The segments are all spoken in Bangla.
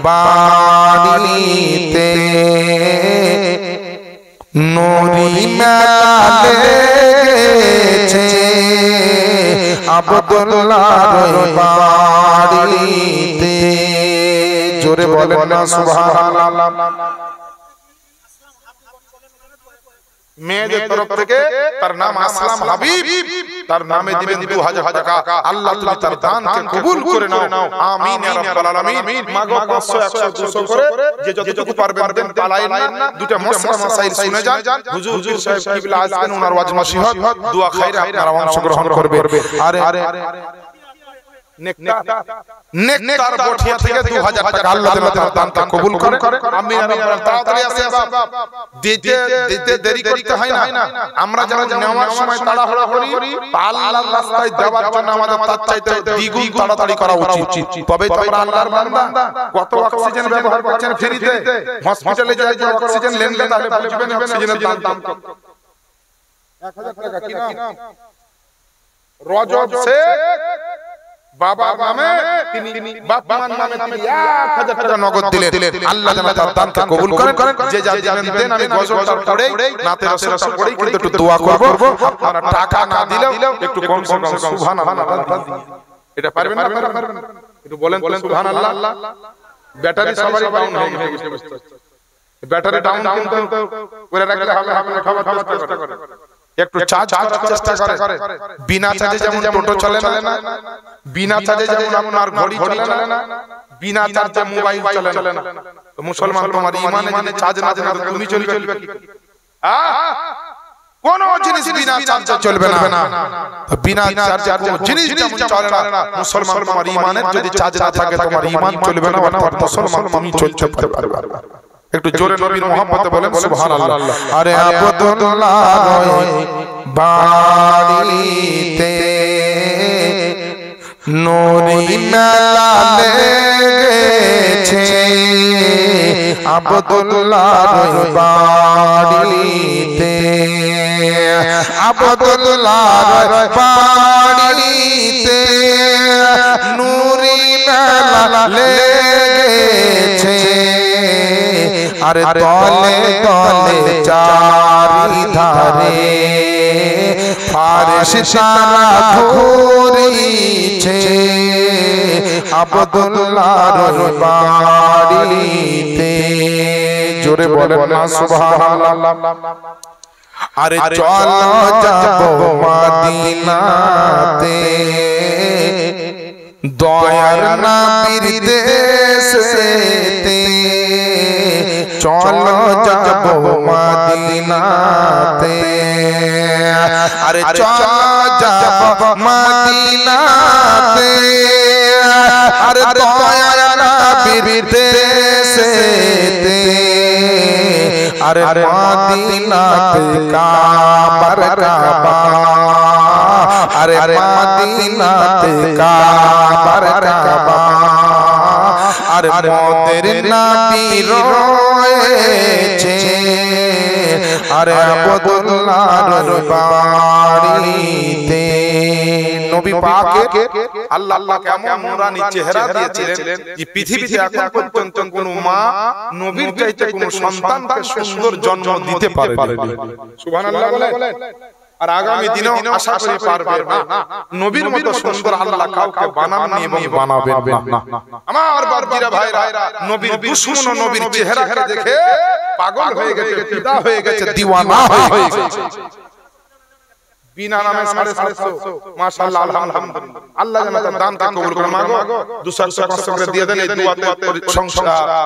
বাড়িতে নুরি মেলা লেগেছে আব্দুল্লাহর বাড়িতে। জোরে বলেন না সুবহানাল্লাহ। মেয়েদের তরফ থেকে তার নাম আসলাম হাবিব, তার নামে দিবেন 2000 টাকা। আল্লাহ তুমি তার দানকে কবুল করে নাও, আমিন ইয়া রাব্বাল আলামিন। মাগো 500 100 200 করে যে যতটুকু পারবেন দেন, পালায়েন না। দুটো মশলা মাসাইল শুনে যান। হুজুর সাহেব কিবলা আসবেন, ওনার ওয়াজ নসিহত দোয়া খায়রে আপনারা অংশগ্রহণ করবেন। আরে নেকটার বঠিয়া থেকে 2000 টাকা আল্লাহ তাআলা দানকে কবুল করে। আমিন ইয়া রাব্বাল তাড়াতাড়ি আসে বাবা, দিতে দেরি করতে হয় না। আমরা যেমন নেওয়ার সময় তাড়াহুড়া করি, আল্লাহর রাস্তায় দেওয়ার জন্য আমাদের তার চাইতে দ্বিগুণ তাড়াতাড়ি করা উচিত। তবে তো আমরা আল্লাহর বান্দা। কত অক্সিজেন ব্যবহার করছেন ফ্রিতে, হসপিটালে যায় যে অক্সিজেন নেন, তাহলে বুঝবেন অক্সিজের দাম কত। 1000 টাকা কি নাম? রজব শেখ বাবার নামে, তিনি বাবার নামে 1000 টাকা নগদ দিলেন। আল্লাহ যেন তার দানকে কবুল করেন। যে যা দিবেন দেন, আমি গজলটা পড়ে নাতে রাসূল পড়ে কিন্তু একটু দোয়া করব। আপনারা টাকা না দিলেও একটু কম সুবহানাল্লাহ এটা পারবেন না? একটু বলেন সুবহানাল্লাহ। ব্যাটারি সবারই ডাউন হয়ে গেছে, বুঝতে পারছেন? ব্যাটারি ডাউন কিন্তু করে রাখলে হবে, আপনি খাবার চেষ্টা করেন, একটু চার্জ করার চেষ্টা করে। বিনা চার্জে যেমন টোটো চলে না, বিনা চার্জে যেমন আপনার ঘড়ি চলে না, বিনা চার্জে মোবাইল চলে না। তো মুসলমান তোমার ঈমানে যদি চার্জ না থাকে তুমি চলবে কি? কোন জিনিস বিনা চার্জে চলবে না। বিনা চার্জে কোন জিনিস যেমন চলে না, মুসলমান তোমার ঈমানের যদি চার্জ না থাকে তোমার ঈমান চলবে না, অর্থাৎ মুসলমান তুমি চলতে পারবে না। একটু জোরে নবীর মোহাম্মতে বলেন সুবহানাল্লাহ। আরে আব্দুল্লাহর বাড়িতে নুরি মেলা লেগেছে আব্দুল্লাহর বাড়িতে, আব্দুল্লাহর বাড়িতে নুরি মেলা লেগেছে। আরে তলে তলে চারিধারে ফারিস্তারা ঘুরিছে আব্দুল্লাহর বাড়িতে। জোরে বলেন না সুবহানাল্লাহ। আরে চলো যাবো মদিনাতে, দয়ার নবীর দেশেতে। চলো যাবো মদিনাতে, আরে চলো যাবো মদিনাতে। আরে দয়ার নবীর দেশেতে। আরে মদিনাতে কাবার কাবা, আরে মদিনাতে কাবার কাবা। আরে মোদের নবী রয়েছে, আরে আব্দুল্লাহর বাড়িতে। নবী পাককে আল্লাহ কেমন নূরানি চেহারা দিয়েছিলেন যে পৃথিবীতে এখন পর্যন্ত কোন মা নবীর চাইতে কোন সন্তানকে সুন্দর জন্ম দিতে পারেনি। সুবহানাল্লাহ বলেন। আর আগামী দিনেও আশা করি পারবে না। নবীর মতো সুন্দর আল্লাহ কাউকে বানাননি এবং বানাবেন না। আমার বারবিরা ভাইরা, নবীর দুশমন নবীর চেহারাকে দেখে পাগল হয়ে গেছে, ফিদা হয়ে গেছে, দিওয়ানা হয়ে গেছে। বিনা নামে 750 মাশাআল্লাহ আলহামদুলিল্লাহ। আল্লাহ যেন তার দানকে কবুল করে। মাগো 200-500 করে দিয়ে দেন এই দোয়াতে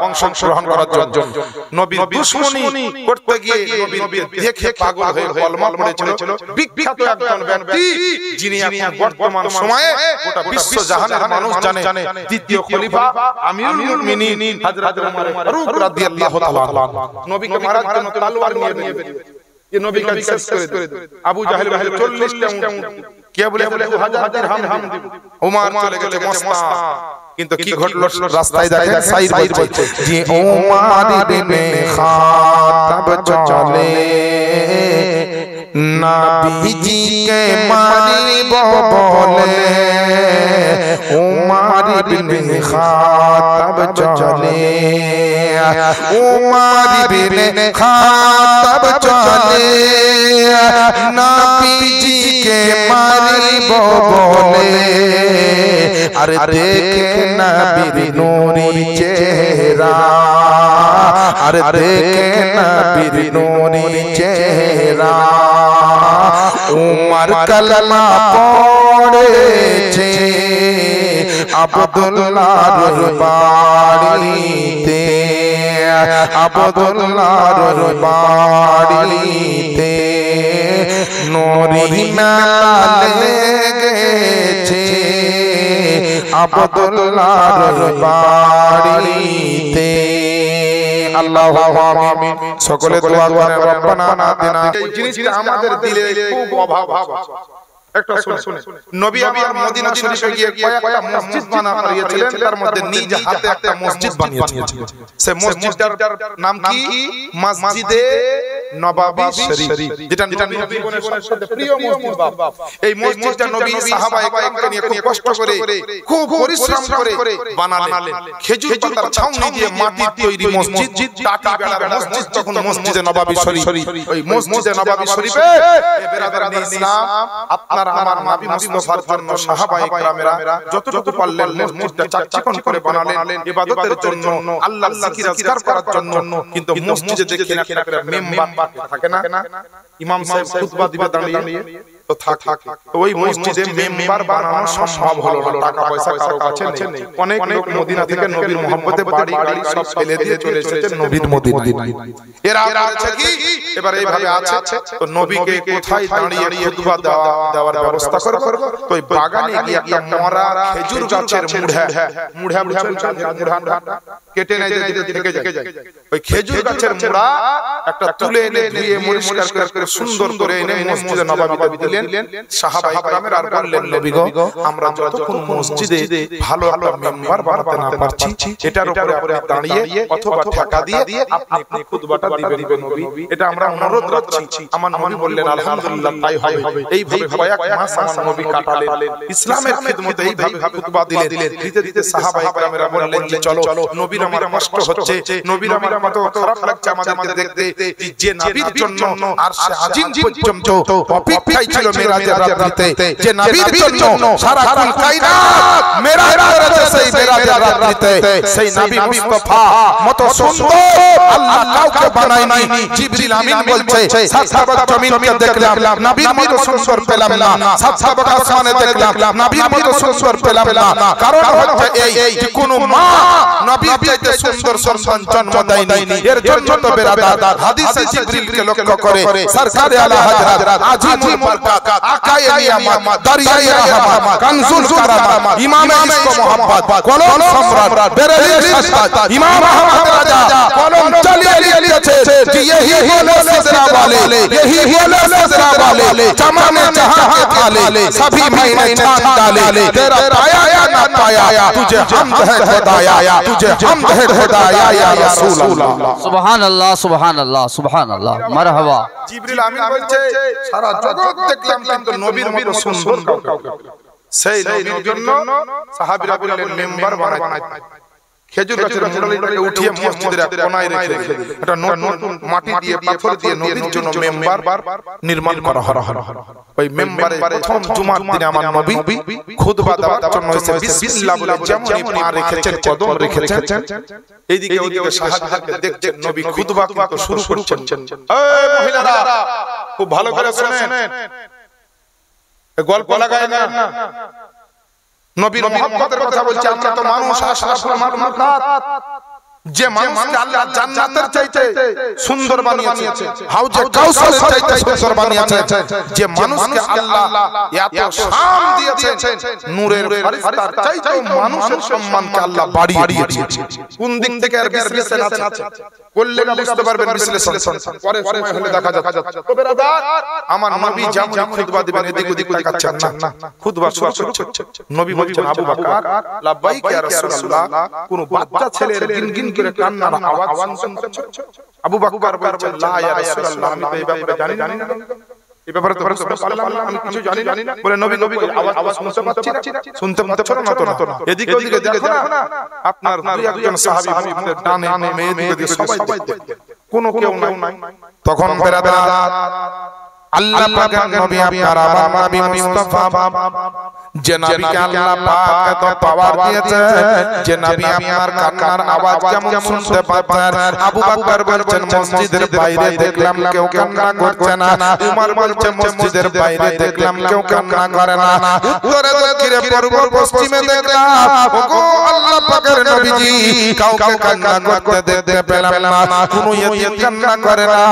অংশগ্রহণ করার জন্য। নবীর দুশমনি করতে গিয়ে নবীর দেখে পাগল হয়ে কলমা পড়েছিল বিখ্যাত একজন ব্যক্তি, যিনি এখন বর্তমান সময়ে গোটা বিশ্ব জাহানের মানুষ জানে, দ্বিতীয় খলিফা আমিরুল মুমিনিন হযরত ওমর ফারুক রাদিয়াল্লাহু তাআলা। নবীকে মারার জন্য তলোয়ার নিয়ে বেরিয়েছে। ये नबी का শেষ করে দিল। আবু জাহেল বলে 40টা উট, কে বলে 2000 দিরহাম দিব। ওমর চলে গেছে মস্তান। কিন্তু কি ঘটলো রাস্তায় দেখেন সাইদ বলছে যে ওমর ইবনে খাত্তাব চলে নবীজিকে মারিব বলে। ওমর ইবনে খাত্তাব চলে, উমর ইবনে খাত্তাব চলে, নবীজিকে মারিব বলে, আর দেখে নবীর নূরি চেহারা, আর দেখে নবীর নূরি চেহারা। উমর কলমা পড়েছে আব্দুল্লাহর বাড়িতে, আব্দুল্লাহর বাড়িতে নূরি মেলা লেগেছে আব্দুল্লাহর বাড়িতে। আল্লাহু আমিন। সকলে দোয়া করেন রব্বানা আতিনা। এই জিনিসটা আমাদের দিলে খুব অভাব আছে। একটা শুনে নবী আমার মদিনা শরীফে গিয়ে কয়েকটা মসজিদ বানিয়েছিলেন, তার মধ্যে নিজ হাতে একটা মসজিদ বানিয়েছিলেন। সেই মসজিদটার নাম কি? মসজিদে নববী শরীফ, যেটা নবীর জীবনের সবচেয়ে প্রিয় মসজিদ। এই মসজিদটা নবী সাহাবায়ে কেরামকে নিয়ে খুব কষ্ট করে, খুব পরিশ্রম করে বানালেন। খেজুর পাতার ছাউনি দিয়ে মাটির তৈরি মসজিদ, টাটি বেড়ার মসজিদ, তখন মসজিদে নববী শরীফ। ওই মসজিদে নববী শরীফে বেরাদারান ইসলাম, আপনারা আমার নবী মুস্তাফার জন্য সাহাবায়ে কেরামেরা যতটুকু পারলেন মসজিদটা চাকচিকন করে বানালেন ইবাদতের জন্য, আল্লাহর জিকির আজকার করার জন্য। কিন্তু মসজিদে দেখেন একটা মেম্বার থাকে না, ইমাম সাহেব খুতবা দিবে দাঁড়িয়ে, তো থাকে ওই মসজিদে মেম্বার বানানো সম্ভব হলো না, টাকা পয়সা কারো কাছে নেই। অনেক লোক মদিনা থেকে নবীর মহব্বতে বাড়ি গাড়ি সব ফেলে দিয়ে চলে এসেছে নবীর মদিনায়। এরা আছে কি এবার এইভাবে আছে, তো নবীকে কোথায় দাঁড়িয়ে খুতবা দেওয়ার ব্যবস্থা করব। তো ওই বাগানে গিয়ে একটা মরা খেজুর গাছের মুড়া কেটে নিয়ে যেতে থেকে যায়, ওই খেজুর গাছের মুড়া একটা তুলে এনে ধুয়ে পরিষ্কার করে সুন্দর করে এনে মসজিদে নববীতে দিলেন সাহাবায়ে কেরামের। আর বললেন, নবী গো, আমরা যতক্ষণ মসজিদে ভালো একটা মেম্বার বানাতে না পারছি, এটার উপরে আপনি দাঁড়িয়ে অথবা টাকা দিয়ে আপনি খুতবাটা দিবেন নবী, এটা আমরা অনুরোধ রাখছি। আমার নবী বললেন, আলহামদুলিল্লাহ, তাই হবে। এইভাবে কয়েক মাস আমার নবী কাটালেন ইসলামের খিদমতে, এইভাবে খুতবা দিলেন। দিতে দিতে সাহাবায়ে কেরামেরা বললেন যে চলো, নবীর আমার কষ্ট হচ্ছে, নবীর আমার কত খারাপ লাগছে আমাদেরকে দেখতে, যে নবীর জন্য আরশে আজিম পর্যন্ত অপেক্ষায় ছিল মেরাজের রাত্রিতে, যে নবীর জন্য সারা কুল কায়নাত মেরাজ করেছে সেই মেরাজের রাত্রিতে, সেই নবী মুস্তাফা মত সুন্দর আল্লাহ কাউকে বানায়নি। জিবরিল আমিন বলছে, সাত সাত জমিনকে দেখলাম, নবীর মতো সুন্দর পেলাম না, সাত সাত আসমানে দেখলাম, নবীর মতো সুন্দর পেলাম না। কারণ হচ্ছে এই যে কোন মা নবীর চাইতে সুন্দর সন্তান জন্ম দেয়নি। এর জন্য তো বেরাদার হাদিসে জিবরিলকে লক্ষ্য করে সরকারে আলা হযরত আজিমুল বরকত আকায়ে নিয়ামত দারিয়ায়ে রহমত কানজুল কারামাত ইমামে ইশক মোহাম্মদ কলম সম্রাট বেরেলির শাস্তাত ইমাম আহমদ রাজা কলম চালিয়ে লিখেছে যে यही बोले सजरा वाले, यही बोले सजरा वाले, जमाने जहां के थाले सभी मैंने चांद डाले, तेरा पाया या ना पाया तुझे हमद है खुदाया, तुझे हमद है खुदाया या रसूल अल्लाह। सुभान अल्लाह, सुभान अल्लाह, सुभान अल्लाह, मरहबा। জিবরিল আমিন বলছে, সারা জগৎ দেখলাম কিন্তু নবীর মতো সুন্দর কাউকে, সেই নবীর জন্য সাহাবীরা বললেন মেম্বার বানাই। খেজুর গাছের মুড়ালিটাকে উঠিয়ে মসজিদের এক কোণায় রেখে এটা নতুন মাটি দিয়ে পাথর দিয়ে নবীর জন্য মেম্বার নির্মাণ করা হলো। ওই মেম্বারে প্রথম জুমার দিনে আমার নবী খুতবা দেওয়ার জন্য এসে বিসমিল্লাহ বলে যেমনই পা রেখেছেন, কদম রেখেছেন, এইদিকে ওইদিকে সাহাবীদেরকে দেখছেন নবী খুতবা কিন্তু শুরু করছেন। এই মহিলারা খুব ভালো করে শুনেন, গল্প লাগায় না, নবীর মুহাব্বতের কথা বলছি। আমরা তো মানুষ, আশরাফুল মাখলুকাত, যে মানুষকে আল্লাহ জান্নাতের চাইতে সুন্দর বানিয়েছে, হাউজে কাউসারের চাইতে সুন্দর বানিয়েছে, যে মানুষকে আল্লাহ এত শান দিয়েছেন, নূরের ফেরেশতার চাইতে মানুষের সম্মানকে আল্লাহ বাড়িয়ে দিয়েছে। কোন দিক থেকে আর বিশ্লেষণ আছে করলে বুঝতে পারবেন, বিশ্লেষণ পরে সময় হলে দেখা যাচ্ছে। তো বেরাদার, আমার নবী যেমন খুতবা দিবেন এদিক ওদিক তাকাচ্ছেন না, খুতবা শুরু হচ্ছে। নবী বলছেন, আবু বকর লাব্বাইক ইয়া রাসূলুল্লাহ, কোন বাচ্চা ছেলের গিনগিন করে কান্নার আওয়াজ শুনতে পাচ্ছ? আবু বকর বলছেন, লা ইয়া রাসূলুল্লাহ, আমি তো এই ব্যাপারে জানি না। এই ব্যাপারে তো বুঝতে পারলাম না, আমি কিছু জানি না। বলে নবী আওয়াজ শুনতে পাচ্ছি না, শুনতে পাচ্ছ না? এদিকে ওদিকে দেখো না, আপনার দুই একজন সাহাবী আমাদের ডানে মেয়ে দিকে সবাই দেখে, কোনো কেউ নাই। তখন বেরাদার আল্লাহ পাকের নবী আপনার আমার নবী মুস্তাফা, যে নবীকে আল্লাহ পাক এত পাওয়ার দিয়েছে, যে নবী আপনার কান্নার আওয়াজ যেমন শুনতে পাচ্ছেন। আবু বকর বলছেন মসজিদের বাইরে দেখলাম কেউ কান্না করছে না, উমর বলছে মসজিদের বাইরে দেখলাম কেউ কান্না করে না, উত্তরে দক্ষিণে পূর্ব পশ্চিমে দেখলাম ওগো আল্লাহ পাকের নবীজি কাউকে কান্না করতে দেখতে পেলাম না। কোনো ইয়েতিম কান্না করে না,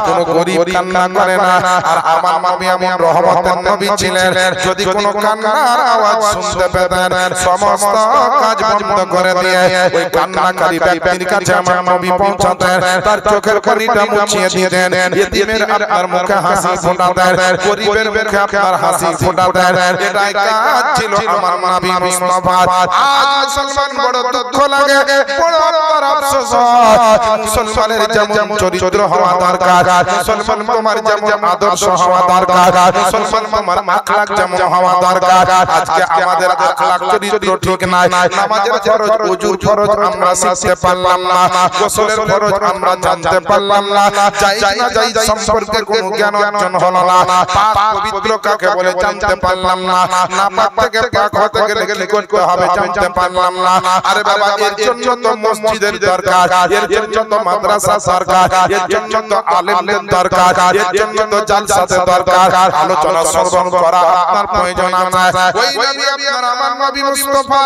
কোনো গরীব কান্না করে না। আর আমার নবী এমন রহমতের নবী ছিলেন, যদি কোনো কান্নার আওয়াজ শুনতে পেতেন সমস্ত কাজ বন্ধ করে দিয়ে ওই কান্নাকারী ব্যক্তির কাছে আমার নবী পৌঁছাতেন, তার চোখের পানিটা মুছিয়ে দিতেন, ইয়েতিমের আপনার মুখে হাসি ফোটাতেন, গরীবের মুখে আপনার হাসি ফোটাতেন। এটাই কাজ ছিল আমার নবী মুস্তাফার। আজ মুসলমান বড় দুঃখ লাগে, বড় আপনার আফসোস হয়, মুসলমানের যেমন চরিত্র হওয়া দরকার, মুসলমান তোমার যেমন আদর্শ হওয়া দরকার, মুসলমান তোমার আখলাক যেমন হওয়া দরকার, আজকে আমাদের আখলাক চরিত্র ঠিক নাই। নামাজের ফরজ, ওযুর ফরজ আমরা শিখতে পারলাম না, গোসলের ফরজ আমরা জানতে পারলাম না, জায়েজ না জায়েজ সম্পর্কে কোনো জ্ঞান অর্জন হলো না, পাক পবিত্র কাকে বলে জানতে পারলাম না, নাপাক থেকে পাক হতে গেলে কি করতে হবে জানতে পারলাম না। আরে বাবা, এর জন্য তো মসজিদের দরকার, এর জন্য তো মাদ্রাসা দরকার, এর জন্য তো আলেমদের দরকার, এর জন্য তো জালসাতে দরকার, আলোচনা শ্রবণ করা আপনার প্রয়োজন আছে। ওই নবী আপনার আমার নবী মুস্তাফা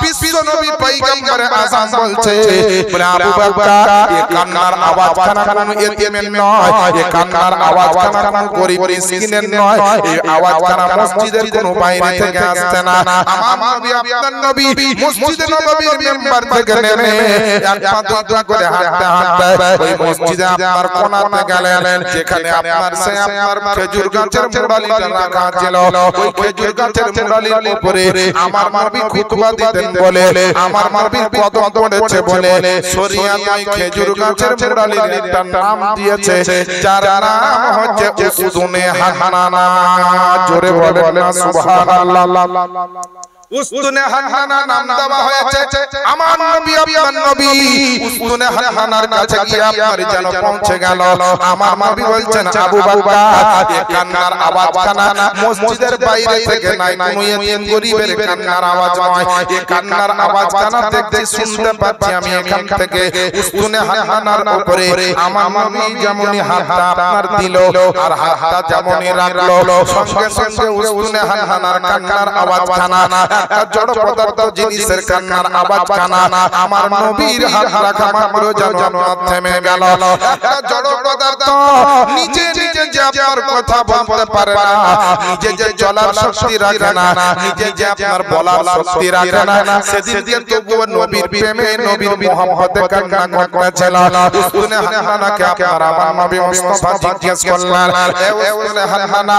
বিশ্ব নবী পয়গম্বর আযম বলছে, বলে আবু বকর এই কান্নার আওয়াজ খানা কোন ইতিমের নয়, এই কান্নার আওয়াজ খানা কোন গরীব মিসকিনের নয়, এই আওয়াজ খানা মসজিদের কোন বাইরে থেকে আসছে না। আমার নবী আপনার নবী মসজিদে নববীর মেম্বার থেকে নেমে এক পা দুই করে হাঁটতে হাঁটতে ওই মসজিদে আপনার কোণাতে গেলেন, যেখানে আপনার সে আপনার খেজুর গাছের মুড়ালিটা রাখা ছিল, ওই খেজুর গাছের মুড়ালির উপরে আমার নবী খুতবা দিতেন বলে, আমার নবীর কদম পড়েছে বলে শরিয়াত ওই খেজুর গাছের মুড়ালির একটা নাম দিয়েছে, যার নাম হচ্ছে উসতুনে হান্নানা। জোরে বলেন না সুবহানাল্লাহ। উসতুনে হান্নানা নাম দেওয়া হয়েছে আমার নবী আপনার নবী উসতুনে হান্নানার কাছে গিয়ে আপনার যেন পৌঁছে গেল। আমার নবী বলছেন আবু বকর এই কান্নার আওয়াজ কানা মসজিদের বাইরে থেকে নাই, কোন ইতিম গরীবের কান্নার আওয়াজ নয়, এই কান্নার আওয়াজ কানা দেখতে শুনতে পাচ্ছি আমি এখান থেকে। উসতুনে হান্নানার উপরে আমার নবী যেমনই হাতটা আপনার দিল আর হাতটা যেমনই রাখলো, সঙ্গে সঙ্গে উসতুনে হান্নানার কান্নার আওয়াজ কানা একটা জড় পদার্থ জিনিসের কান্নার আওয়াজ কানা আমার নবীর হাত রাখা মাত্র যেন থেমে গেল। একটা জড় পদার্থ নিজে নিজে যে আপনার কথা বলতে পারে না, নিজে যে চলার শক্তি রাখে না, নিজে যে আপনার বলার শক্তি রাখে না, সেদিন দিয়ে তবুও নবীর প্রেমে নবীর মুহাব্বতে কান্না করতেছিল। উসতুনে হান্নানাকে আপনার আমার নবী মুস্তাফা জিজ্ঞেস করলেন, এ উসতুনে হান্নানা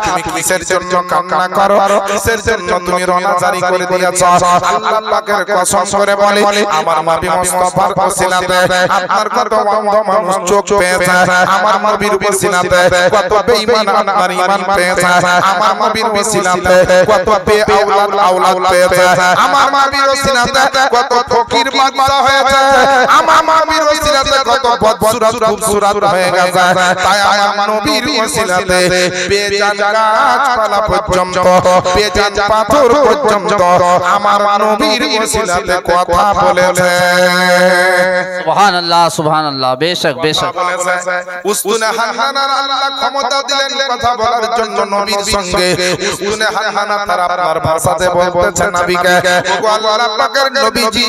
তুমি কিসের জন্য কান্না করো, কিসের জন্য তুমি রোনাজারি করে দিয়েছো? আল্লাহ পাকের কসম করে বলে আমার নবী মুস্তাফার ওসিলাতে আপনার কত অন্ধ মানুষ চোখ পেয়েছে, আমার নবীর ওসিলাতে কত বেঈমান আপনার ঈমান পেয়েছে, আমার নবীর ওসিলাতে কত বেআওলাদ পেয়েছে, আমার নবীর ওসিলাতে কত ফকির বাদশা হয়েছে, আমার নবীর ওসিলাতে কত বদসুরত খুবসুরত হয়ে গেছে। তাই আমার নবীর ওসিলাতে বেজান গাছপালা পর্যন্ত, বেজান পাথর পর্যন্ত আমার নবীর ওসিলাতে কথা বলেছে। সুবহানাল্লাহ সুবহানাল্লাহ। বেশক বেশক। উসতুনে হান্নানার আল্লাহ ক্ষমতা দিলেন কথা বলার জন্য নবীর সঙ্গে। উসতুনে হান্নানা তার আপনার ভাষাতে বলতেছে নবীকে, ওগো আল্লাহ পাকের নবীজি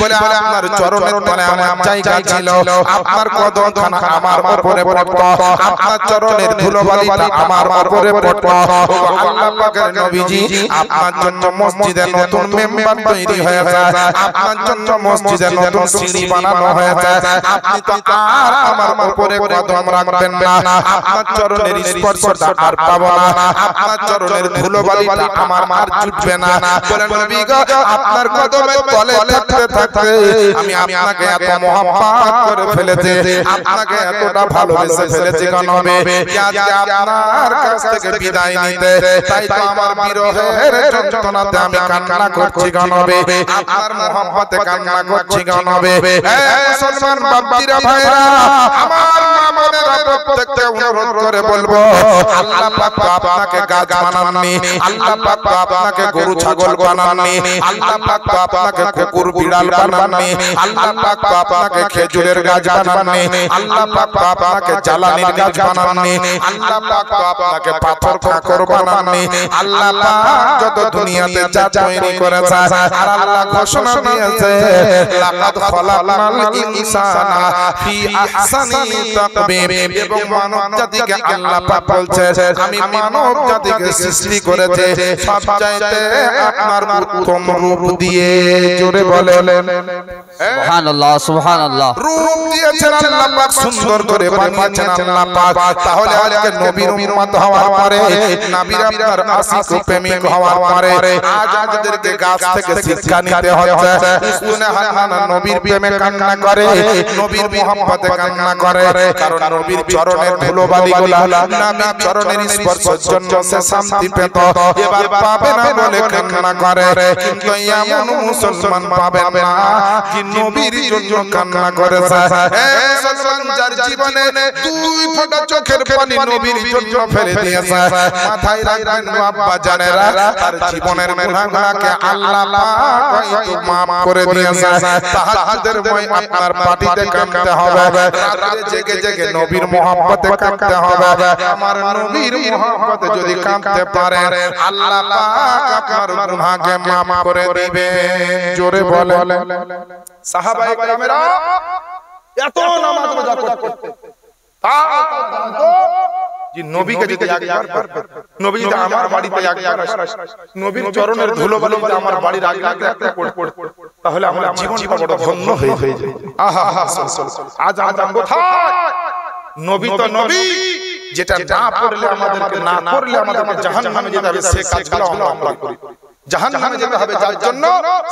বলে আপনার চরণের তলে আমার জায়গা ছিল, আপনার কদমখানা আমার উপরে পড়তো, আপনার চরণের ধুলোবালিটা আমার উপরে পড়তো। ওগো আল্লাহ পাকের নবীজি আপনার জন্য জন্য মসজিদে নতুন মেম্বার তৈরি হয়েছে, আপনার জন্য মসজিদে নতুন সিঁড়ি বানানো হয়েছে, আপনি তো আর আমার উপরে কদম রাখবেন না, আপনার চরণের স্পর্শটা আর পাবো না, আপনার চরণের ধুলোবালিটা আমার আর জুটবে না। বলেন নবী গো, আপনার কদমের তলে থাকতে থাকতে আমি আপনাকে এত মহব্বত করে ফেলেছি, আপনাকে এতটা ভালোবেসে ফেলেছি গো নবী, আজকে আপনার কাছ থেকে বিদায় নিতে, তাই তো আমার বিরহের যন্ত্রণাতে আমি কান্না করছি গো নবী, আপনার মহব্বতে কান্না করছি গো নবী। হে মুসলমান বাপজিরা ভাইরা, আমার মা বোনেরা প্রত্যেককে অনুরোধ করে বলবো, আল্লাহ পাক আপনাকে গাছ বানাননি, আল্লাহ পাক আপনাকে গরু ছাগল বানাননি, আল্লাহ পাক আপনাকে কুকুর বিড়াল বানাননি, আল্লাহ পাক আপনাকে খেজুরের গাছ বানাননি, আল্লাহ পাক আপনাকে জ্বালানির গাছ বানাননি, আল্লাহ পাক আপনাকে পাথর কাকর বানাননি, আল্লাহ পাক যত দুনিয়াতে যা তৈরি করেছে আর আল্লাহ ঘোষণা দিয়েছে, লাকাদ খালাকনাল ইনসানা ফি আহসানি তাকবীর, এবং মানব জাতিকে আল্লাহ পাক বলছে আমি মানব জাতিকে সৃষ্টি করেছে সবচাইতে আপনার উত্তম রূপ দিয়ে। জোরে বলেন সুবহানাল্লাহ সুবহানাল্লাহ। রূপ দিয়েছেন আল্লাহ পাক, সুন্দর করে বানিয়েছেন আল্লাহ পাক। তাহলে আজকে নবীর উম্মত হওয়ার পরে, নবীর আপনার আশিক ও প্রেমিক হওয়ার পরে আজ আমাদেরকে গাছ থেকে শিক্ষা নিতে হচ্ছে। উস্তুনে হান্নান নবীর প্রেমে কান্না করে, নবীর মহব্বতে কান্না করে, কারণ নবীর চরণের ধুলোবালিগুলো, নবীর চরণের স্পর্শের জন্য সে শান্তি পেত, এবার পাবে না বলে কান্না করে। কিন্তু এমন মুসলমান পাবে না কি নবীর জন্য কান্না করেছে। হে মুসলমান, যার জীবনে দুই ফোঁটা চোখের পানি নবীর জন্য ফেলে দিয়েছে, মাথায় রাখবেন আব্বা জানেরা, তার জীবনের গুনাহকে আল্লাহ পাক হয়তো maaf করে দিয়েছে। তাহাজ্জুদের সময় আপনার পাটিতে কাঁদতে হবে, রাতে জেগে জেগে নবীর মহব্বতে কাঁদতে হবে। আমার নবীর মহব্বতে যদি কাঁদতে পারেন, আল্লাহ পাক আপনার গুনাহকে maaf করে দিবে। জোরে বলেন। সাহাবায়ে কেরামেরা এত নামাজ রোজা করতে, যে নবীকে যদি একবার, নবী যদি আমার বাড়িতে একবার নবীর চরণের ধুলোবালি যদি আমার বাড়ির আগে একটা পড়ে, তাহলে আমার জীবনটা বড় ধন্য হয়ে যায়। আহা আহা, আজ আমরা কোথায়? নবী তো নবী, যেটা না পড়লে আমাদেরকে, না করলে আমাদেরকে জাহান্নামে যেতে হবে, সে কাজগুলো আমরা করি। জাহান্নামে যেতে হবে যার জন্য,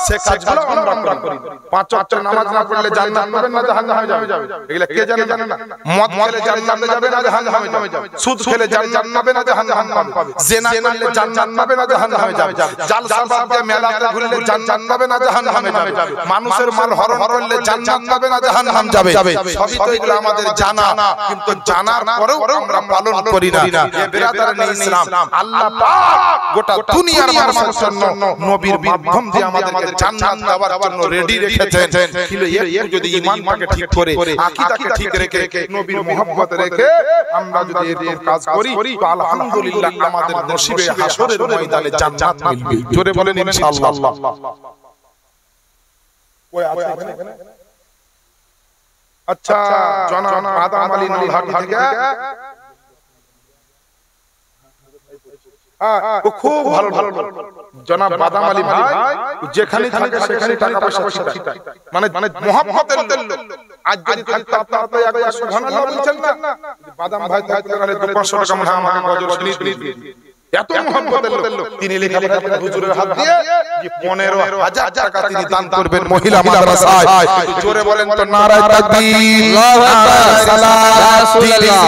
সে কাজগুলো আমরা করি। পাঁচ ওয়াক্ত নামাজ না পড়লে জান্নাত পাবেন না জাহান্নামে যাবে। এগুলা কে জানে না? মদ খেলে জান্নাতে যাবে না জাহান্নামে যাবে, সুদ খেলে জান্নাত পাবে না জাহান্নামে পাবে, জিনা করলে জান্নাত পাবে না জাহান্নামে যাবে, জালসা বাদ দিয়ে মেলাতে ঘুরলে জান্নাত পাবে না জাহান্নামে যাবে, মানুষের মাল হরণ করলে জান্নাত পাবে না জাহান্নাম যাবে। সবই তো এগুলো আমাদের জানা, কিন্তু জানার পরেও আমরা পালন করি না। এ বিরাদারানে ইসলাম, আল্লাহ পাক গোটা দুনিয়ার মানুষের জন্য নবীর মাধ্যম দিয়ে আমাদেরকে জান্নাত দেওয়ার জন্য রেডি রেখেছেন। কিন্তু একটু যদি ঈমানটাকে ঠিক করে, আকীদাকে ঠিক রেখে, নবীর মহব্বত রেখে আমরা যদি এর কাজ করি, তো আলহামদুলিল্লাহ আমাদের নসিবে হাসরের ময়দানে জান্নাত মিলবে। জোরে বলেন ইনশাআল্লাহ। ওই আছে এখানে। আচ্ছা, জনাব আদম আলী নলহাটি থেকে, ও খুব ভালো জনাব বাদাম আলী ভাই, যেখানে থাকে সেখানে টাকা পয়সা ছিটায়, মানে মহব্বতের লোক। আজ যদি থাকতে আপনারা তো একবার সুবহানাল্লাহ বলছেন না, বাদাম ভাই থাকতে গেলে 200 টাকা মনে আমাকে গজর শুনিয়ে দিয়ে, এত মহব্বতের লোক। তিনি লেখালেখি করেন হুজুরের হাত দিয়ে যে 15,000 টাকা তিনি দান করবেন মহিলা মাদ্রাসায়। জোরে বলেন তো নারায়ে তাকবীর, আল্লাহু আকবার, রাসূলুল্লাহ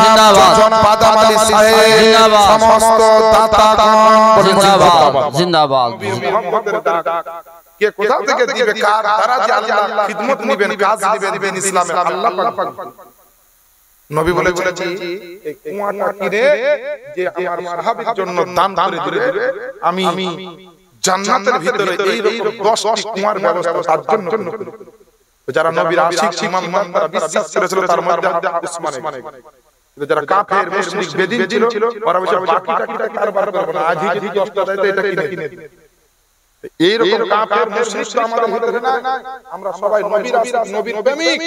জিন্দাবাদ, জনাব বাদাম আলী সাহেব জিন্দাবাদ, সমস্ত দাতাগণ জিন্দাবাদ জিন্দাবাদ। মহব্বতের ডাক কে কোথা থেকে দিবে, কার দ্বারা যে আল্লাহ খিদমত নেবেন, কাজ নেবেন ইসলামে, আল্লাহ পাক। নবী বলেছেন এই কুয়াটা কিনে যে আমার সাহাবীর জন্য দান করে দিবে, আমি জান্নাতের ভিতরে এই রকম 10টি কুয়ার ব্যবস্থা তার জন্য করব। যারা নবীর আশিক ইমাম তারা বিশ্বাস করেছিল, তার মধ্যে উসমান, যারা কাফের মুশরিক বেদিন ছিল, ওরা বলেছে বাকিটা কারবার করব না, আজ যদি 10টা দেয় তো এটা কিনে দিন। এইরকম কাফের মুশরিক তো আমাদের ভিতরে নাই। আমরা সবাই নবীর আশিক, নবীর প্রেমিক,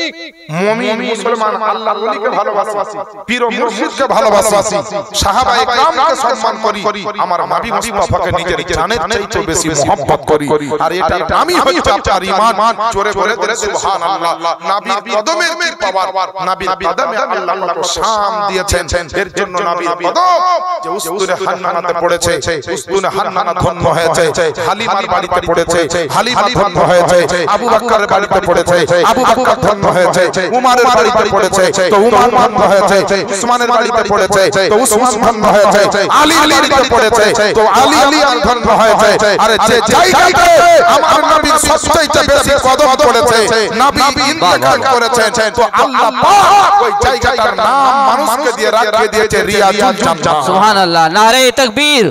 মুমিন, মুসলমান, আল্লাহর ওলিকে ভালোবাসি, পীর ও মুর্শিদকে ভালোবাসি, সাহাবায়ে কেরামকে সম্মান করি, আমার নবী মুস্তাফাকে নিজের জানের চাইতে বেশি মহব্বত করি। আর এটা আমি হচ্ছে আপনার ঈমান। জোরে বলে দেন সুবহানাল্লাহ। নবীর কদমের কি পাওয়ার, নবীর কদমে আল্লাহ পাক শাম দিয়েছেন। এর জন্য নবীর কদম যে উস্তুনে হান্নানাতে পড়েছে, উস্তুনে হান্নানা ধন্য হয়েছে, হালিমার বাড়িতে পড়েছে, হালিমা ধন্য হয়েছে, আবু বকরের বাড়িতে পড়েছে, আবু বকর ধন্য হয়েছে, উমরের বাড়িতে পড়েছে তো উমর ধন্য হয়েছে, উসমানের বাড়িতে পড়েছে তো উসমান ধন্য হয়েছে, আলীর বাড়িতে পড়েছে তো আলী ধন্য হয়েছে। আরে যে জায়গাতে আমার নবীর সবচেয়ে বেশি কদম পড়েছে, নবী ইন্তেকাল করেছেন, তো আল্লাহ পাক ওই জায়গাটার নাম মানুষকে দিয়ে রাখিয়ে দিয়েছে রিয়াজুল জান্নাত। সুবহানাল্লাহ। নারে তাকবীর,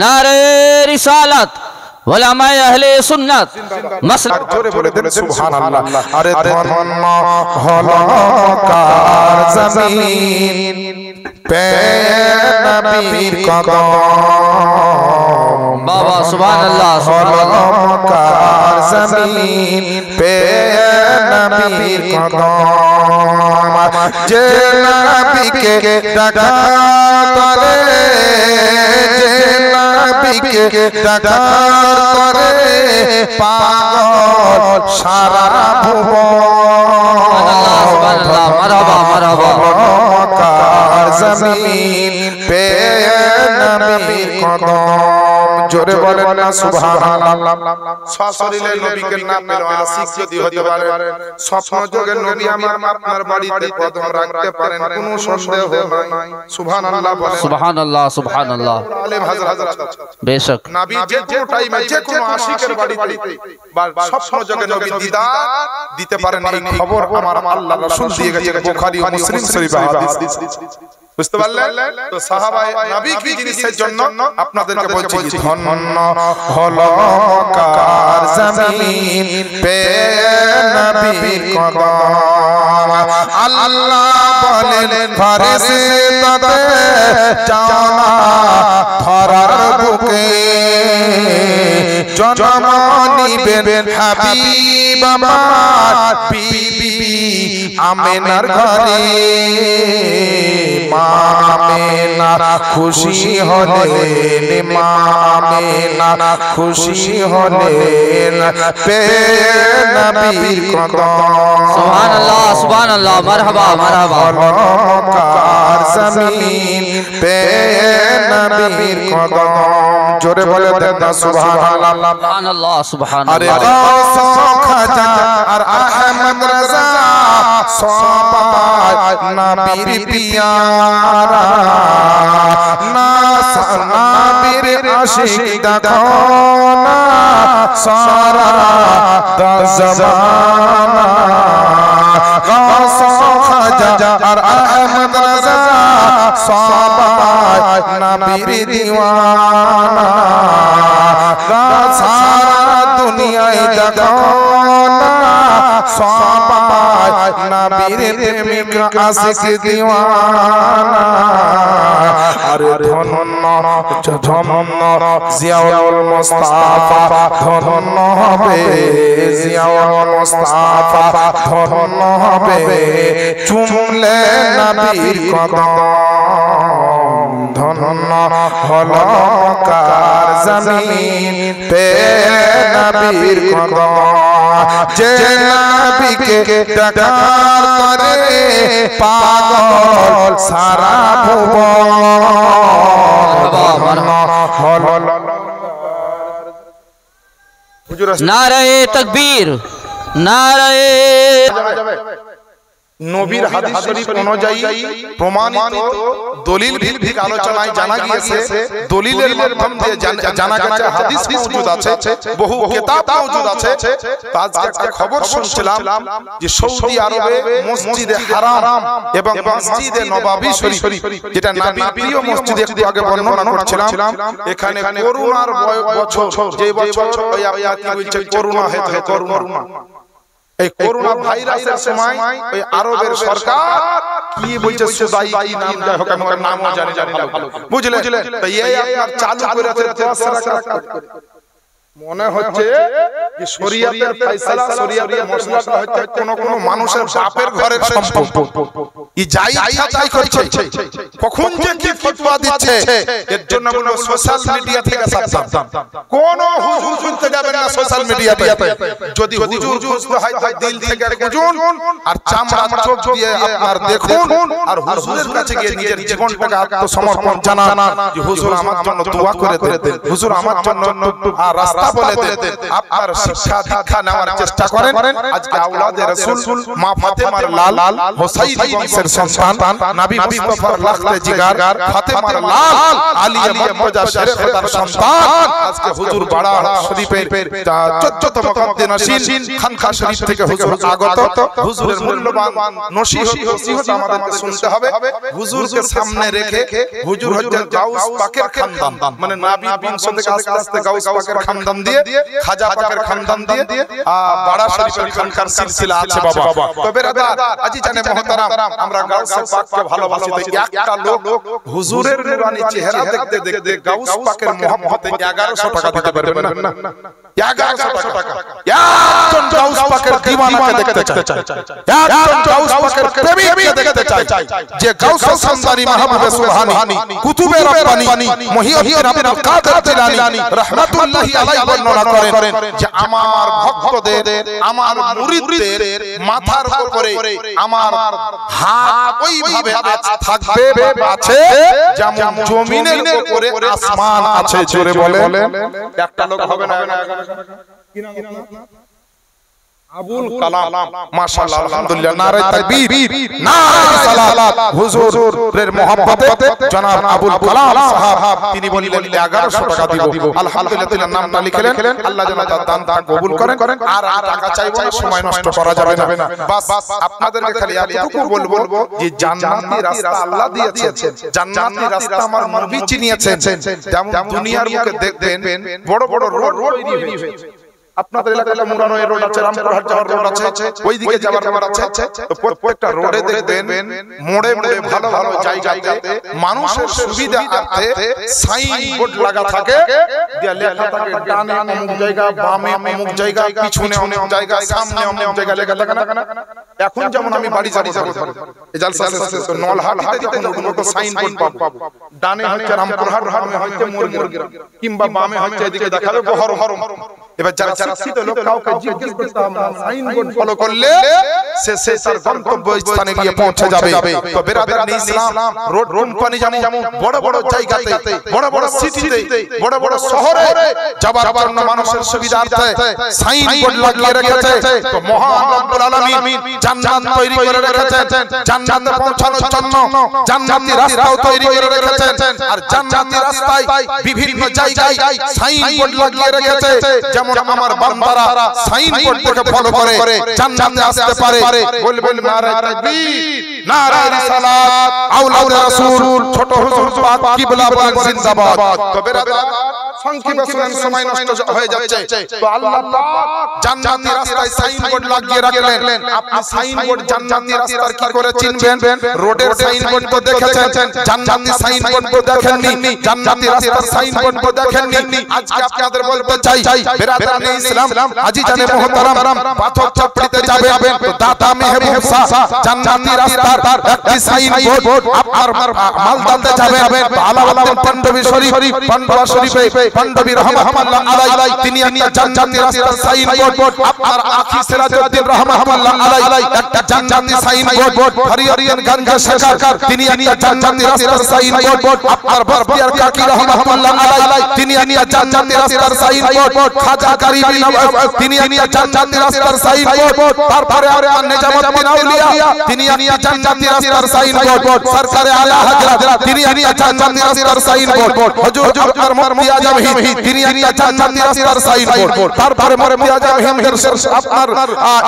নারে রিসালাত, ওলামায়ে আহলে সুন্নাত মাসলাক। জোরে বলে দেন সুবহানাল্লাহ। আরে ধন্য হলো কার জমিন পে নবীর কদম, বাবা সুবহানাল্লাহ, হলো কার জমিন পে নবীর কদম, যে নবীকে ডাকা করে, যে নবীকে ডাকা করে পাগল সারা ভুবন, সুবহানাল্লাহ, মারহাবা মারহাবা। কার জমিন পে নবীর কদম, জোরে বলেন না সুবহানাল্লাহ। সশরীরে নবীকে না পেল আশিক যদি হতে পারে, স্বপ্ন যোগে নবী আমার আপনার বাড়িতে কদম রাখতে পারেন, কোনো সন্দেহ নাই। সুবহানাল্লাহ বলেন। সুবহানাল্লাহ সুবহানাল্লাহ। আলেম হযরত বেশক নবী যে কোনো টাইমে যে কোনো আশিকের বাড়িতে বা স্বপ্ন যোগে নবী দিদার দিতে পারেন, এই খবর আমার আল্লাহ রাসূল দিয়ে গেছেন বুখারী ও মুসলিম শরীফে হাদিস। বুঝতে পারলেন? তো সাহাবায়ে নবী কি জিনিসের জন্য আপনাদেরকে বলছি, ধন্য হলো কার জমিন পে নবীর কদম, আল্লাহ বলেন ফেরেশতাতে যাও না ধরার বুকে, জন্ম নিবেন হাবিব আমার বিবি আমেনার ঘরে, মা আমেনা খুশি হলেন, মা আমেনা খুশি হলেন পে নবীর কদম। সুবহানাল্লাহ সুবহানাল্লাহ, মারহাবা মারহাবা। কার জমিন পে নবীর কদম, জোরে বলে দেন না সুবহানাল্লাহ। সুবহানাল্লাহ সুবহানাল্লাহ। আরে গাউস খাজা আর আহমদ রাজা সবাই নবীর পিয়ারা, নবীর আশিক দেখো না সারা জামানা, গাউস খাজা আর আহমদ রাজা সবাই নবীর দিওয়ানা, সারা দুনিয়ায় দেখো না সবাই নবীর প্রেমিক আশিক দিওয়ানা। আরে ধন্য ধন্য জিয়াউল মুস্তাফা, ধন্য হবে জিয়াউল মুস্তাফা, ধন্য হবে চুমলে নবীর কদম, ধন্য হলো কার জমিন পে নবীর কদম, যে নবীকে ডাকা করে পাগল সারা ভুবন, হলো নারে তাকবীর, নারে নবীর হাদিস শরীফ অনুযায়ী প্রমাণিত দলিল ভিত্তিক আলোচনায় জানা গিয়েছে, দলিলের মাধ্যমে জানা গেছে, হাদিস মওজুদ আছে, বহু কিতাব মওজুদ আছে। আজকে একটা খবর শুনছিলাম যে সৌদি আরবে মসজিদে হারাম এবং মসজিদে নববী শরীফ, যেটা নবীর প্রিয় মসজিদ, একটু আগে বর্ণনা করছিলাম, এখানে করোনার বছর, যে বছর ওই আয়াত বলছে করোনা হয়েছে, করোনা, এই করোনা ভাইরাসের সময় ওই আরবের সরকার কি বলছে, সুদাই কি নাম দেয় হোক, আমি নামও জানি না, বুঝলেন? তো এই আয়াত চালু করেছে 10 রাকাত, মনে হচ্ছে যে শরীয়তের ফয়সালা শরীয়তের মসলাটা হচ্ছে কোন কোন মানুষের বাপের ঘরের সম্পদ ই যাই ইচ্ছা তাই করছে কখন যে কি ফতোয়া দিচ্ছে এর জন্য বলো সোশ্যাল মিডিয়া থেকে সাবধান কোন হুজুর শুনতে যাবেন না সোশ্যাল মিডিয়াতে যদি হুজুর বুঝতে হয় তাই দিল থেকে খুঁজুন আর চামড়া চোখ দিয়ে আপনার দেখুন আর হুজুরের কাছে গিয়ে নিজের জীবনটাকে আত্মসমর্পণ জানান যে হুজুর আমার জন্য দোয়া করে দেন হুজুর আমার জন্য রাস্তা বলে দেন আপনার শিক্ষা দীক্ষা নেওয়ার চেষ্টা করেন আজকে আওলাদে রাসূল মা ফাতেমার লাল হোসাইন বংশের সন্তান নবী মুস্তাফার লাখতে জিগার ফাতেমার লাল আলী মুর্তজা শেরে খোদার সন্তান আজকে হুজুর বাড়া শরীফের 14তম কদে নশীন খানকা শরীফ থেকে হুজুর আগত হুজুরের মূল্যবান নসিহত আমাদেরকে শুনতে হবে হুজুরকে সামনে রেখে হুজুর হচ্ছে গাউস পাকের খানদান মানে নবী বংশ থেকে আস্তে আস্তে গাউস পাকের খানদান দিয়ে খাজা পাকের খানদান দিয়ে বাড়া শরীফের খানকার সিলসিলা আছে বাবা তো বেরাদার আজি জানে মুহতারাম আমরা গাউস পাককে ভালোবাসি তো একটা লোক হুজুরের নুরানি চেহারা দেখতে দেখতে গাউস পাকের মোহাম্মতে 1100 টাকা দিতে পারবেন না 1100 টাকা একজন গাউস পাকের দিওয়ানাকে দেখতে চাই একজন গাউস পাকের প্রেমিককে দেখতে চাই যে গাউস সামদানি মাহবুবে সুবহানি কুতুবে রব্বানি মুহিউদ্দিন আব্দুল কাদের জিলানী রাহমাতুল্লাহি আলাইহি বর্ণনা করেন যে আমার ভক্তদের আমার মুরিদদের মাথার উপরে আমার হাত ওইভাবে থাকবে আছে যেমন জমিনের উপরে আসমান আছে জোরে বলে একটা লোক হবে না কি নাম আবুল কালাম মাশাআল্লাহ আলহামদুলিল্লাহ নারে তাকবীর নারে সালাত হুজুরের মহব্বতে জনাব আবুল কালাম সাহেব তিনি বললেন 1100 টাকা দিব আলহামদুলিল্লাহ তিনি নামটা লিখলেন আল্লাহ যেন তার দানটা কবুল করেন আর টাকা চাইবো না সময় নষ্ট করা যাবে না বাস আপনাদেরকে খালি এতটুকু বলবো যে জান্নাতি রাস্তা আল্লাহ দিয়েছেন জান্নাতি রাস্তা আমার নবী চিনিয়েছেন যেমন দুনিয়ার মুখে দেখবেন বড় বড় রোড তৈরি হয়েছে আপনাদের এলাকায় মুরানোয় রোড আছে রামপুরহাট যাওয়ার রোড আছে ওইদিকে যাওয়ার রোড আছে তো প্রত্যেকটা রোডে দেখবেন মোড়ে মোড়ে ভালো ভালো জায়গাতে মানুষের সুবিধার্থে সাইন বোর্ড লাগা থাকে দিয়ে লেখা থাকে ডানে অমুক জায়গা বামে অমুক জায়গা পিছনে অমুক জায়গা সামনে অমুক জায়গা লেখা থাকে না এখন যেমন আমি বাড়ি যাব এই জালসা শেষে তো নলহাটিতে যখন উঠবো তো সাইন বোর্ড পাবো ডানে হচ্ছে রামপুরহাট বামে হচ্ছে মুরগিরাম কিংবা বামে হচ্ছে এদিকে দেখাবে বহরম এবার যারা শিক্ষিত লোক কাউকে জিজ্ঞেস করতে হবে না সাইন বোর্ড ফলো করলে সে তার গন্তব্য স্থানে গিয়ে পৌঁছে যাবে তো বেরাদার ইসলাম রোড কোম্পানি যেমন বড় বড় জায়গাতে বড় বড় সিটিতে বড় বড় শহরে যাবার জন্য মানুষের সুবিধার্থে সাইন বোর্ড লাগিয়ে রেখেছে তো মহান রব্বুল আলামিন জান্নাত তৈরি করে রেখেছেন জান্নাতে পৌঁছানোর জন্য জান্নাতি রাস্তাও তৈরি করে রেখেছেন আর জান্নাতি রাস্তায় বিভিন্ন জায়গায় সাইন বোর্ড লাগিয়ে রেখেছে যেমন আমার বান্দারা সাইন বোর্ড দেখে ফলো করে জান্নাতে আসতে পারে বলবেন নারে তাকবীর নারে রিসালাত আওলাদ রাসূল ছোট হুজুর পাক কিবলা বলেন জিন্দাবাদ তো বেরাদার সংক্ষেপে শুনেন সময় নষ্ট হয়ে যাচ্ছে তো আল্লাহ পাক জান্নাতি রাস্তায় সাইন বোর্ড লাগিয়ে রাখলেন আপনি সাইন বোর্ড জান্নাতি রাস্তার কি করে চিনবেন রোডের সাইন বোর্ড তো দেখেছেন জান্নাতি সাইন বোর্ড তো দেখেননি জান্নাতি রাস্তার সাইন বোর্ড তো দেখেননি আজকে আপনাদের বলতে চাই বেরাদার ইসলাম আজি জানে মুহতারাম পাথর চাপড়িতে যাবেন তো দাতা মেহবুব শাহ জান্নাতি রাস্তার একটি সাইন বোর্ড আপনার মালদাতে যাবেন আলাউদ্দিন পান্ডবী শরীফ পান্ডবা শরীফে পান্ডবী রহমাতুল্লাহ আলাইহি তিনি একটা জান্নাতি রাস্তার সাইন বোর্ড আপনার আখি সিরাজউদ্দিন রহমাতুল্লাহ আলাইহি একটা জান্নাতি সাইন বোর্ড হরিয়ারিয়ান গঞ্জ সরকার তিনি একটা জান্নাতি রাস্তার সাইন বোর্ড আপনার বরপিয়ার কাকি রহমাতুল্লাহ আলাইহি তিনি একটা জান্নাতি রাস্তার সাইন বোর্ড খাজা গরিবি তিনি একটা জান্নাতি রাস্তার সাইন বোর্ড তারপরে আপনার নিজামউদ্দিন আউলিয়া তিনি একটা জান্নাতি রাস্তার সাইন বোর্ড সরকারে আলা হযরত তিনি একটা জান্নাতি রাস্তার সাইন বোর্ড হুজুর আর মুফতি আজম তিনি একটা জান্নাতি রাস্তার সাইন বোর্ড তারপরে মুফতি আজম হিন্দের আপনার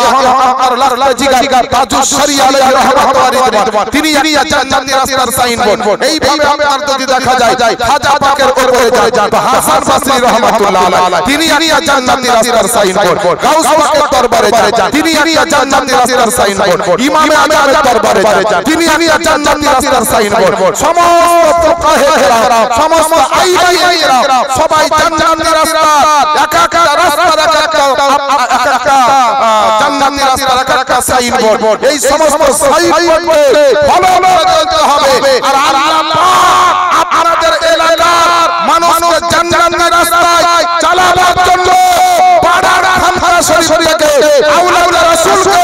এখন আপনার লাখলা জিগার তাজুস শরিয়া আলাইহি রাহমাতুল্লাহ তিনি একটা জান্নাতি রাস্তার সাইন বোর্ড এইভাবে আপনার যদি দেখা যায় খাজা পাকের উপরে যায় হাসান বসরি রাহমাতুল্লাহ আলাইহি তিনি একটা জান্নাতি রাস্তার সাইন বোর্ড গাউস পাকের দরবারে যায় তিনি একটা জান্নাতি রাস্তার সাইনবোর্ড, ইমামে আজমের দরবারে যান তিনি একটা জান্নাতি রাস্তার সাইনবোর্ড, সমস্ত ফুকাহে কেরাম, সমস্ত আইমায়ে কেরাম সবাই জান্নাতি রাস্তা, এক একটা রাস্তার এক একটা জান্নাতি রাস্তার এক একটা সাইনবোর্ড, এই সমস্ত সাইনবোর্ডকে ফলো করে চলতে হবে। আর আল্লাহ পাক আপনাদের এলাকার মানুষকে জান্নাতি রাস্তায় চালাবার জন্য পাড়ার খানকা শরীফ থেকে আওলাদ রাসূলকে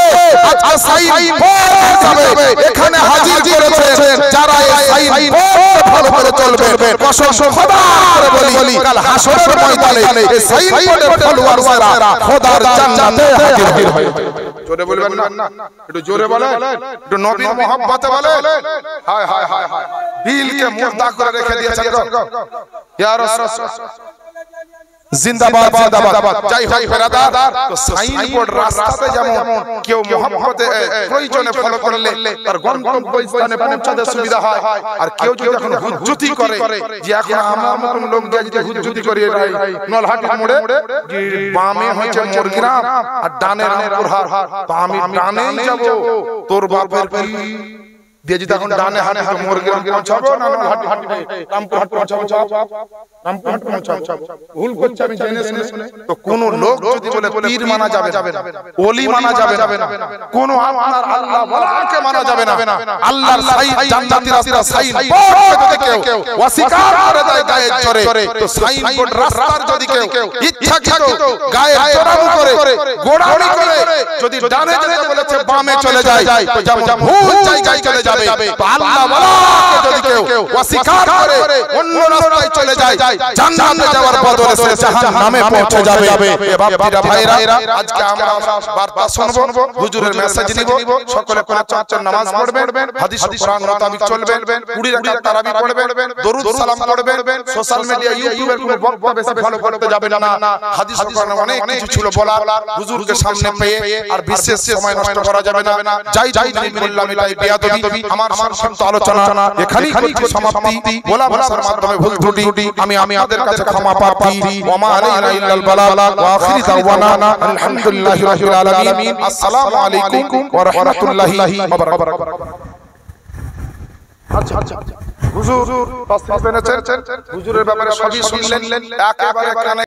আজকে সাইনবোর্ড হিসাবে এখানে হাজির করেছেন। যারা এই সাইনবোর্ড ফলো করে চলবে, কসম খোদা করে বলি কাল হাসরের ময়দানে এই সাইনবোর্ডের ফলোয়াররা খোদার জান্নাতে হাজির হবে। জোরে বলবেন না, একটু জোরে বলেন, একটু নবীর মহব্বতে বলেন। হায় হায় হায় হায়, দিলকে মুর্দা করে রেখে দিয়েছেন গো ইয়া রাসূল। জিন্দাবাদ জিন্দাবাদ। যাই হোক বেরাদার, তো সাইনবোর্ড রাস্তাতে যেমন কেউ মহব্বতে প্রয়োজনে ফলো করলে তার গন্তব্যস্থানে পৌঁছাতে সুবিধা হয়, আর কেউ যদি এখন হুজ্জতি করে যে এখন আমার মতন লোক দিয়ে যদি হুজ্জতি করে নলহাটি মোড়ে বামে হচ্ছে মোরগ্রাম আর ডানে রামপুরহাট, তো আমি ডানেই যাব, তোর বাপের কি দিয়ে যদি এখন ডানে হাঁটে মোরগ্রাম পৌঁছাবো না নলহাটি রামপুরহাট পৌঁছাবো, রামপুরহাট পৌঁছাবো। ভুল করছে আমি জেনে শুনে। তো কোন লোক যদি বলে পীর মানা যাবে না, ওলি মানা যাবে না, কোন আপনার আল্লাহ ওয়ালাকে মানা যাবে না, আল্লাহর জান্নাতি রাস্তা সাইনবোর্ড যদি কেউ অস্বীকার করে দেয় গায়ের জোরে, তো সাইনবোর্ড রাস্তার যদি কেউ ইচ্ছাকৃত গায়ের জোরানো করে গোড়ানি করে যদি ডানে যেতে বলেছে বামে চলে যায়, তো যেমন ভুল জায়গায় চলে যাবে। তো আল্লাহ ওয়ালাকে যদি কেউ অস্বীকার করে অন্য রাস্তায় চলে যায়, জান্নাতে যাওয়ার বদলে সে জাহান্নামে পৌঁছে যাবে। বাপজিরা ভাইরা, আজকে আমরা বার্তা শুনবো, হুজুরের মেসেজ নিব, সকলে কোন চার নামাজ পড়বেন, হাদিস কোরআন মোতাবেক চলবেন, 20 রাকাত তারাবি পড়বেন, দরুদ সালাম পড়বেন, সোশ্যাল মিডিয়া ইউটিউবের কোনো বক্তব্য বেশি ফলো করতে যাবেন না। হাদিস কোরআনে অনেক কিছু ছিল বলা, হুজুরকে সামনে পেয়ে আর বিশেষ সময় নষ্ট করা যাবে না। যাই বললাম এটাই বেয়াদবি। আমার সংক্ষিপ্ত আলোচনা এখানেই করছি সমাপ্তি। বলা ভাষার মাধ্যমে ভুল ত্রুটি আমি আপনাদের কাছে ক্ষমা প্রার্থী। ওয়া মা আলাইনা ইল্লাল বালাগ ওয়া আখিরু দাওয়ানা আলহামদুলিল্লাহি রাব্বিল আলামিন। আসসালামু আলাইকুম ওয়া রাহমাতুল্লাহি ওয়া বারাকাতুহু। আচ্ছা হুজুর তাসবিহ এনেছেন, হুজুরের ব্যাপারে সবই শুনলেন, একেবারে কানে